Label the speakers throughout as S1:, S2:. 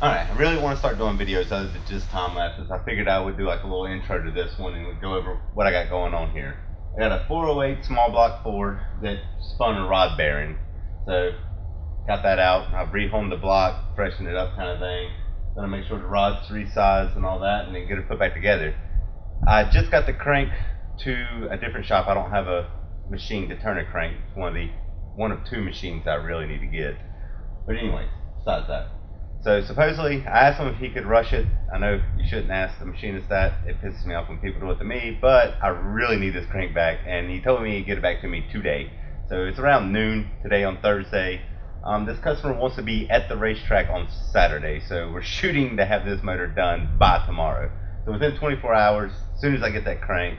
S1: Alright, I really want to start doing videos other than just time lapses. I figured I would do like a little intro to this one and go over what I got going on here. I got a 408 small block Ford that spun a rod bearing. So, got that out. I've rehomed the block, freshened it up kind of thing. Gonna make sure the rod's resized and all that, and then get it put back together. I just got the crank to a different shop. I don't have a machine to turn a crank. It's one of two machines I really need to get. But anyways, besides that. So supposedly, I asked him if he could rush it. I know you shouldn't ask the machinist that. It pisses me off when people do it to me, but I really need this crank back, and he told me he'd get it back to me today. So it's around noon today on Thursday. This customer wants to be at the racetrack on Saturday, so we're shooting to have this motor done by tomorrow. So within 24 hours, as soon as I get that crank,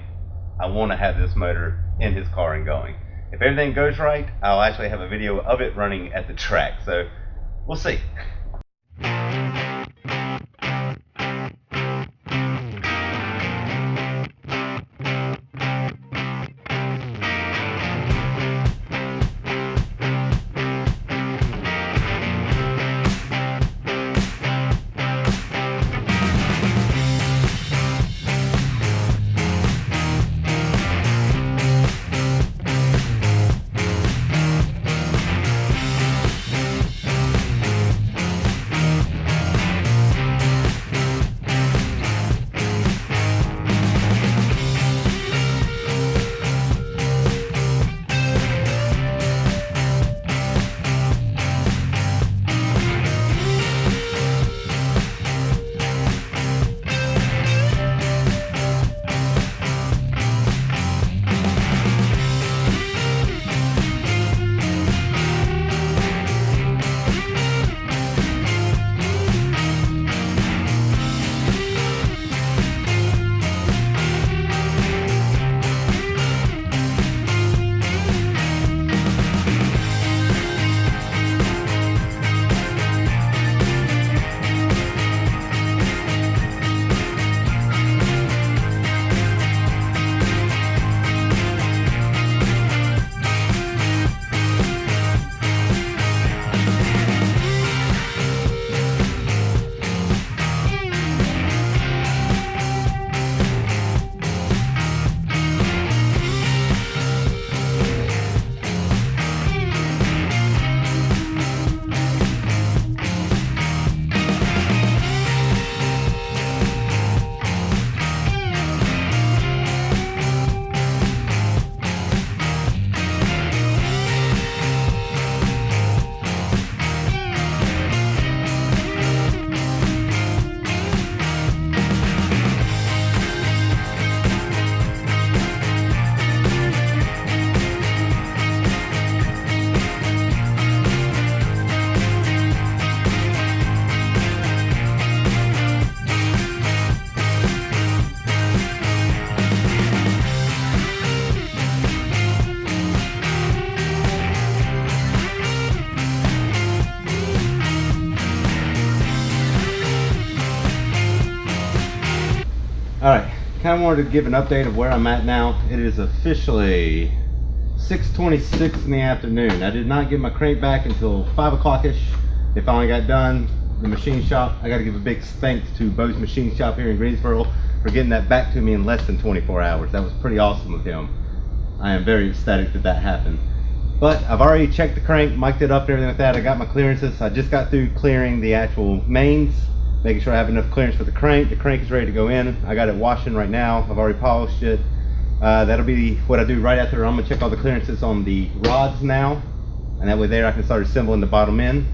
S1: I want to have this motor in his car and going. If everything goes right, I'll actually have a video of it running at the track, so we'll see. Alright, kind of wanted to give an update of where I'm at now. It is officially 6:26 in the afternoon. I did not get my crank back until 5 o'clock-ish. It finally got done. The machine shop, I got to give a big thanks to Bo's Machine Shop here in Greensboro for getting that back to me in less than 24 hours. That was pretty awesome of him. I am very ecstatic that that happened. But I've already checked the crank, mic'd it up and everything like that. I got my clearances. I just got through clearing the actual mains, making sure I have enough clearance for the crank. The crank is ready to go in. I got it washing right now. I've already polished it. That'll be what I do right after. I'm gonna check all the clearances on the rods now, and that way there I can start assembling the bottom end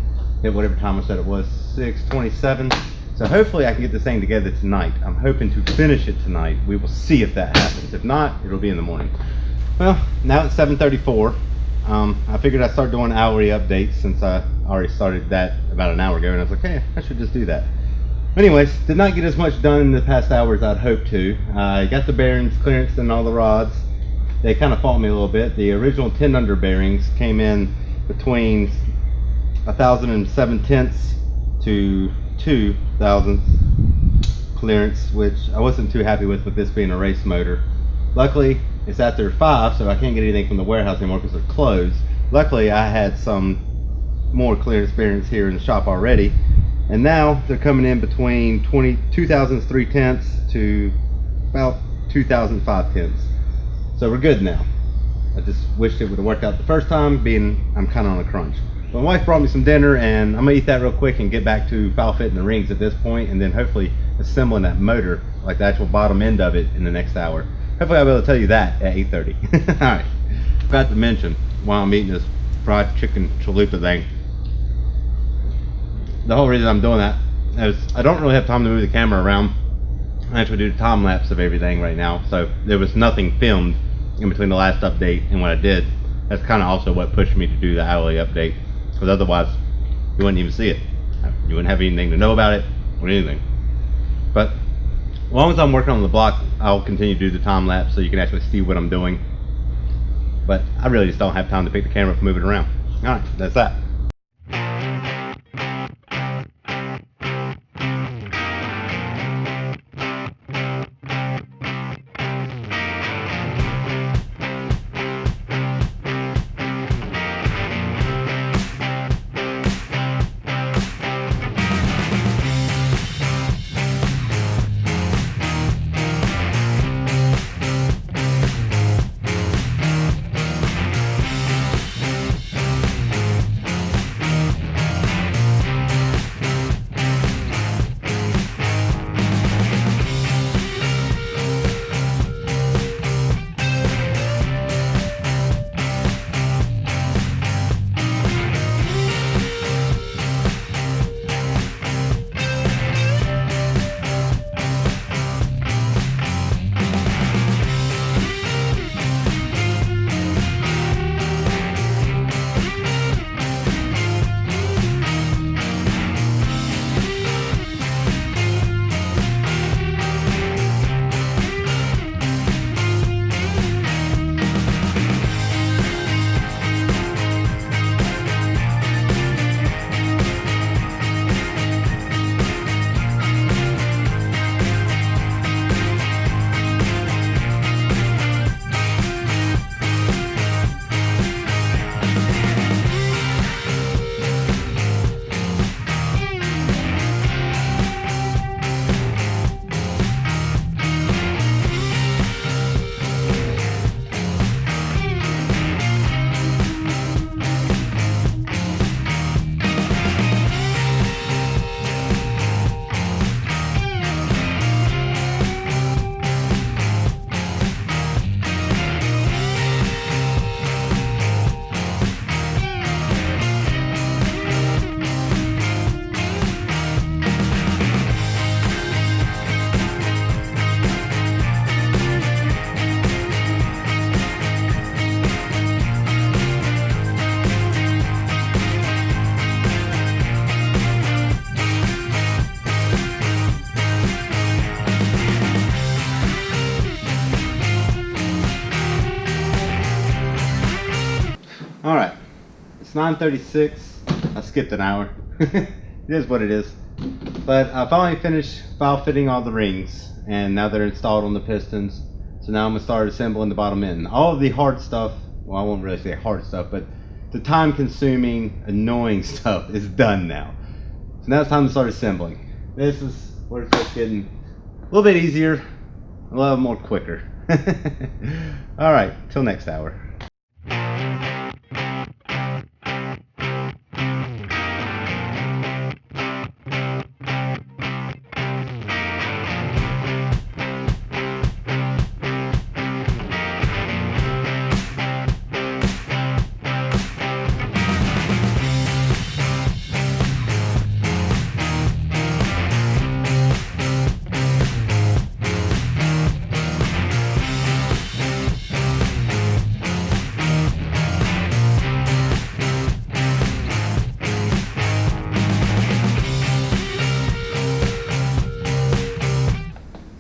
S1: at whatever time I said it was, 6:27. So hopefully I can get this thing together tonight. I'm hoping to finish it tonight. We will see if that happens. If not, it'll be in the morning. Well, now it's 7:34. I figured I'd start doing hourly updates since I already started that about an hour ago, and I was like, hey, I should just do that. Anyways, did not get as much done in the past hour as I'd hoped to. I got the bearings clearance and all the rods. They kind of fault me a little bit. The original 10 under bearings came in between 1,007 to 2,000 clearance, which I wasn't too happy with this being a race motor. Luckily, it's after 5, so I can't get anything from the warehouse anymore because they're closed. Luckily, I had some more clearance bearings here in the shop already, And now they're coming in between 2,003 to about 2,005 tenths. So we're good now. I just wished it would have worked out the first time, being I'm kind of on a crunch. My wife brought me some dinner, and I'm gonna eat that real quick and get back to foul fitting the rings at this point, and then hopefully assembling that motor, like the actual bottom end of it, in the next hour. Hopefully I'll be able to tell you that at 8:30. All right. Forgot to mention while I'm eating this fried chicken chalupa thing, the whole reason I'm doing that is I don't really have time to move the camera around. I actually do the time lapse of everything right now, so there was nothing filmed in between the last update and what I did. That's kind of also what pushed me to do the hourly update, because otherwise you wouldn't even see it. You wouldn't have anything to know about it or anything. But as long as I'm working on the block, I'll continue to do the time lapse so you can actually see what I'm doing. But I really just don't have time to pick the camera up and move it around. All right, that's that. All right, it's 9:36. I skipped an hour. It is what it is. But I finally finished foul fitting all the rings, and now they're installed on the pistons. So now I'm gonna start assembling the bottom end. All of the hard stuff, well, I won't really say hard stuff, but the time consuming, annoying stuff is done now. So now it's time to start assembling. This is where it's just getting a little bit easier, a little more quicker. All right, till next hour.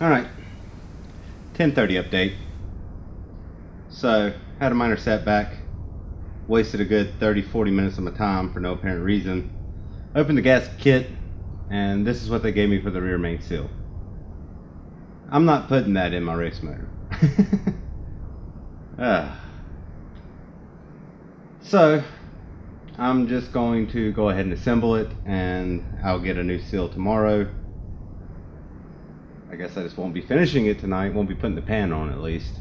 S1: Alright, 10:30 update. So, had a minor setback. Wasted a good 30-40 minutes of my time for no apparent reason. Opened the gas kit, and this is what they gave me for the rear main seal. I'm not putting that in my race motor. So, I'm just going to go ahead and assemble it, and I'll get a new seal tomorrow. I guess I just won't be finishing it tonight, won't be putting the pan on at least.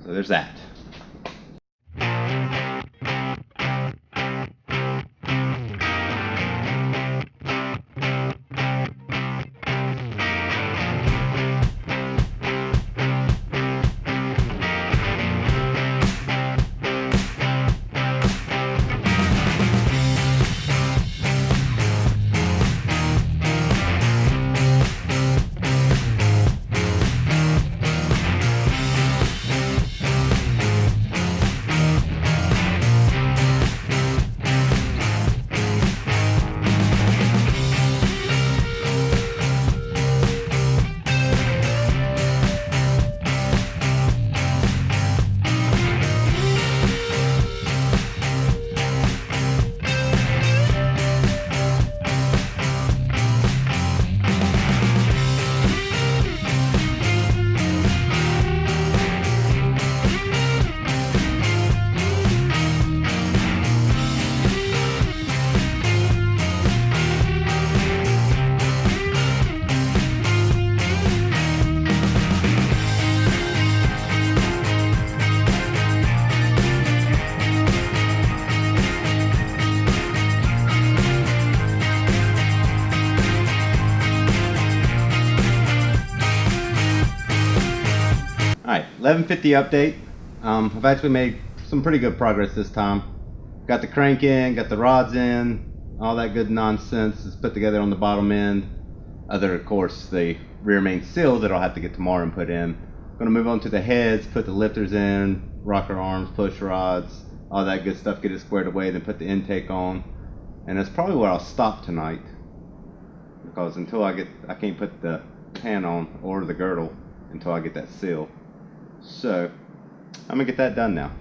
S1: So there's that. Alright, 11:50 update. I've actually made some pretty good progress this time. Got the crank in, got the rods in, all that good nonsense is put together on the bottom end. Other, of course, the rear main seal that I'll have to get tomorrow and put in. I'm going to move on to the heads, put the lifters in, rocker arms, push rods, all that good stuff, get it squared away, then put the intake on. And that's probably where I'll stop tonight, because until I can't put the pan on or the girdle until I get that seal. So I'm gonna get that done now.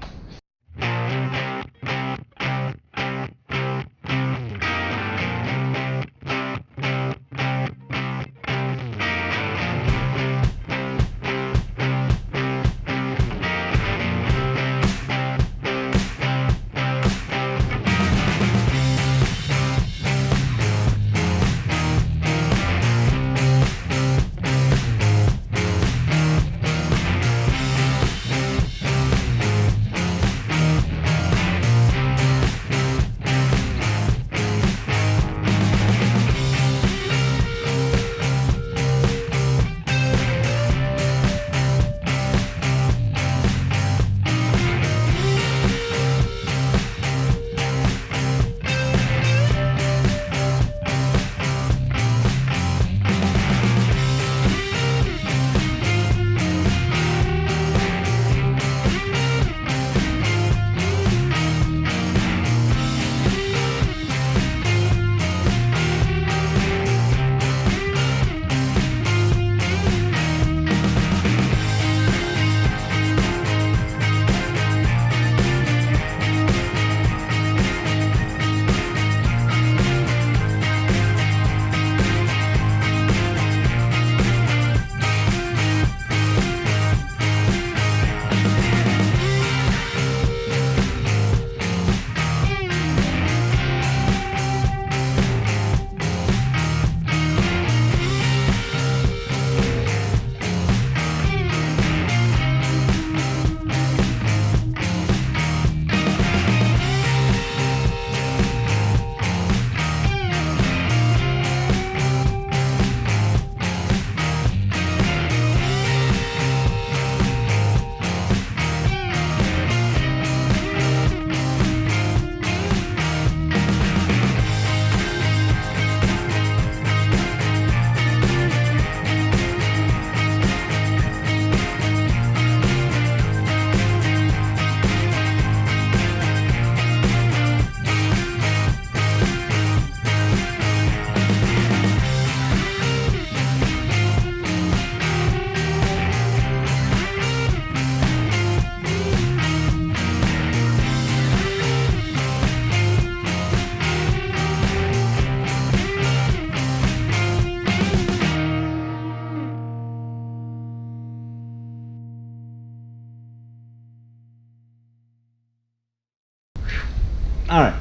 S1: Alright,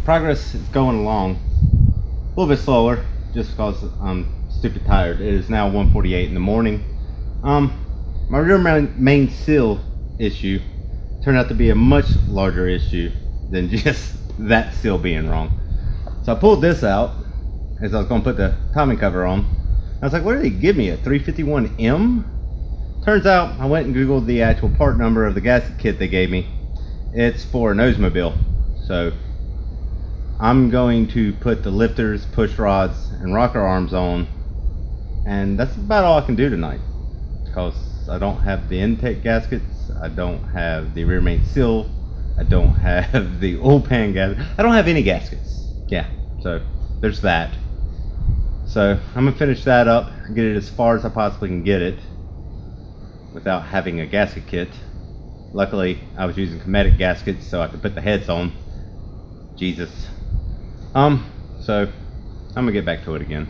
S1: progress is going along a little bit slower just because I'm stupid tired. It is now 1:48 in the morning. My rear main seal issue turned out to be a much larger issue than just that seal being wrong. So I pulled this out as I was going to put the timing cover on. I was like, what did he give me, a 351M? Turns out I went and googled the actual part number of the gasket kit they gave me. It's for an Oldsmobile. So I'm going to put the lifters, push rods, and rocker arms on, and that's about all I can do tonight because I don't have the intake gaskets, I don't have the rear main seal, I don't have the oil pan gasket, I don't have any gaskets. Yeah, so there's that. So I'm gonna finish that up and get it as far as I possibly can get it without having a gasket kit. Luckily I was using Cometic gaskets so I could put the heads on. Jesus. So I'm gonna get back to it again.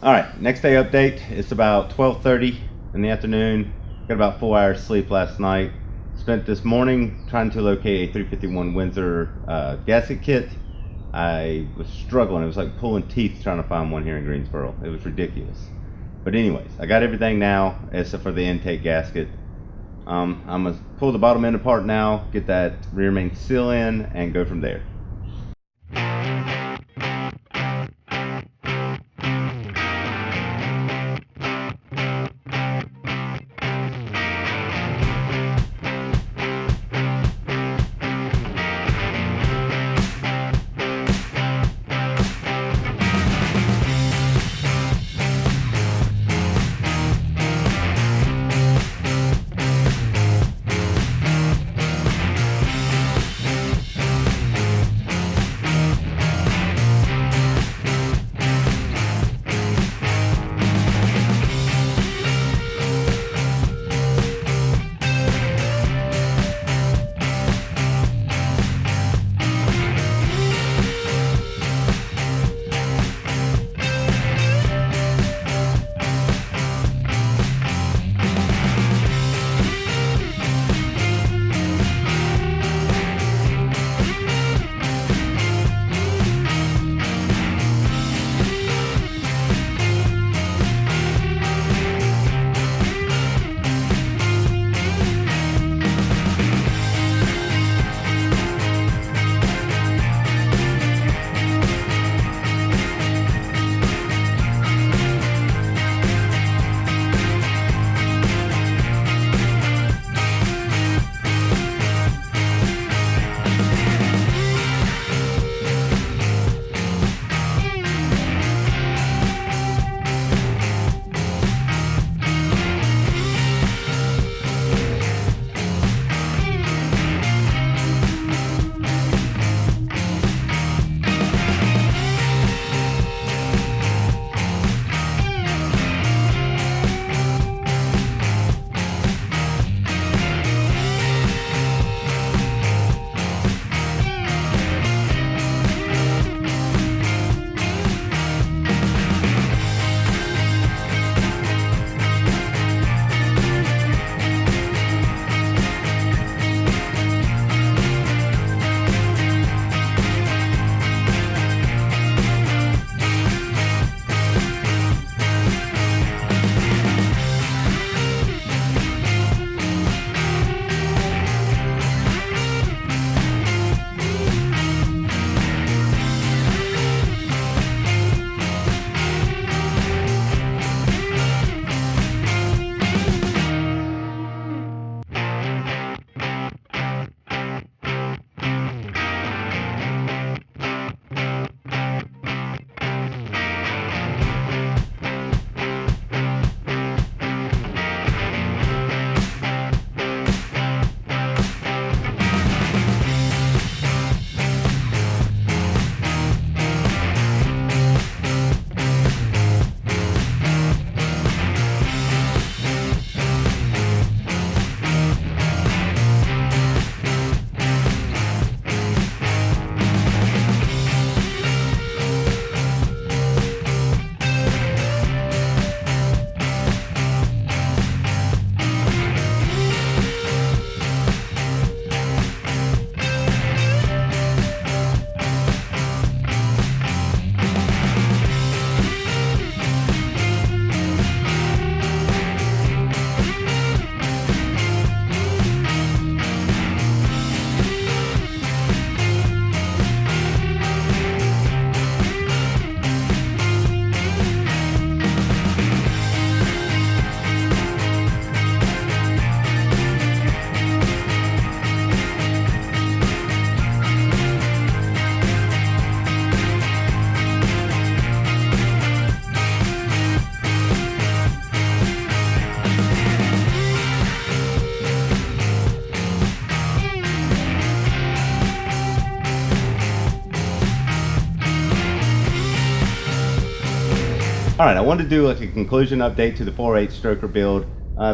S1: Alright, next day update. It's about 12:30 in the afternoon. Got about 4 hours sleep last night. Spent this morning trying to locate a 351 Windsor gasket kit. I was struggling. It was like pulling teeth trying to find one here in Greensboro. It was ridiculous. But anyways, I got everything now except for the intake gasket. I'm going to pull the bottom end apart now, get that rear main seal in, and go from there. All right, I wanted to do like a conclusion update to the 4.8 stroker build.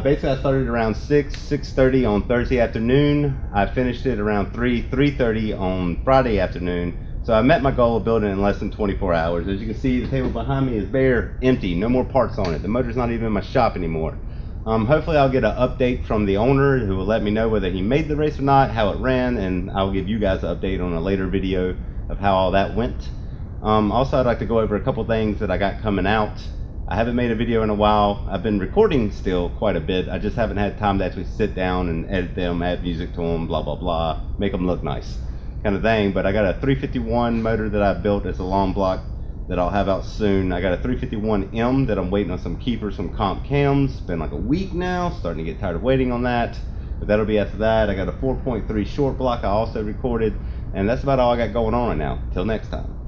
S1: Basically, I started around 6:30 on Thursday afternoon. I finished it around 3:30 on Friday afternoon. So I met my goal of building in less than 24 hours. As you can see, the table behind me is bare, empty, no more parts on it. The motor's not even in my shop anymore. Hopefully I'll get an update from the owner who will let me know whether he made the race or not, how it ran, and I'll give you guys an update on a later video of how all that went. Also, I'd like to go over a couple things that I got coming out. I haven't made a video in a while. I've been recording still quite a bit. I just haven't had time to actually sit down and edit them, add music to them, blah, blah, blah, make them look nice kind of thing. But I got a 351 motor that I built as a long block that I'll have out soon. I got a 351M that I'm waiting on some keepers, some comp cams. It's been like a week now, starting to get tired of waiting on that. But that'll be after that. I got a 4.3 short block I also recorded. And that's about all I got going on right now. Till next time.